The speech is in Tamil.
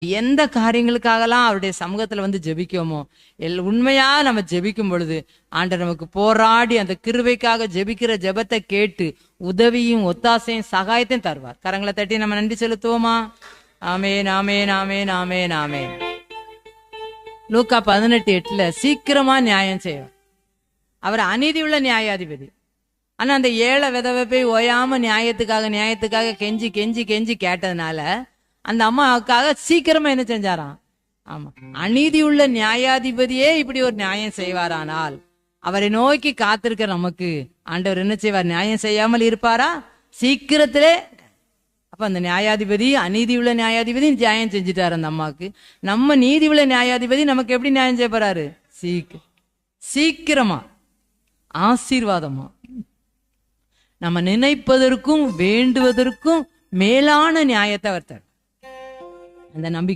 எந்த காரியங்களுக்காகலாம் அவருடைய சமூகத்துல வந்து ஜெபிக்கோமோ, உண்மையா நம்ம ஜெபிக்கும் பொழுது ஆண்டவர் நமக்கு போராடி அந்த கிருபைக்காக ஜெபிக்கிற ஜெபத்தை கேட்டு உதவியும் ஒத்தாசையும் சகாயத்தையும் தருவார். கரங்களை தட்டி நம்ம நன்றி செலுத்துவோமா? ஆமேன், ஆமேன், ஆமேன், ஆமேன், ஆமேன். லூக்கா 18:8 சீக்கிரமா நியாயம் செய்வார். அவர் அநீதி உள்ள நியாயாதிபதி. ஆனா அந்த ஏழை விதவை போய் ஓயாம நியாயத்துக்காக கெஞ்சி கெஞ்சி கெஞ்சி கேட்டதுனால அந்த அம்மாவுக்காக சீக்கிரமா என்ன செஞ்சாராம்? ஆமா, அநீதி உள்ள நியாயாதிபதியே இப்படி ஒரு நியாயம் செய்வாரானால் அவரை நோக்கி காத்திருக்க நமக்கு ஆண்டவர் என்ன செய்வார்? நியாயம் செய்யாமல் இருப்பாரா? சீக்கிரத்திலே. அப்ப அந்த நியாயாதிபதி, அநீதி உள்ள நியாயாதிபதி நியாயம் செஞ்சுட்டாரு அந்த அம்மாவுக்கு. நம்ம நீதி உள்ள நியாயாதிபதி நமக்கு எப்படி நியாயம் செய்ய போறாரு? சீக்கிரமா, ஆசீர்வாதமா, நம்ம நினைப்பதற்கும் வேண்டுவதற்கும் மேலான நியாயத்தை அவர் தரும். அந்த நம்பிக்கை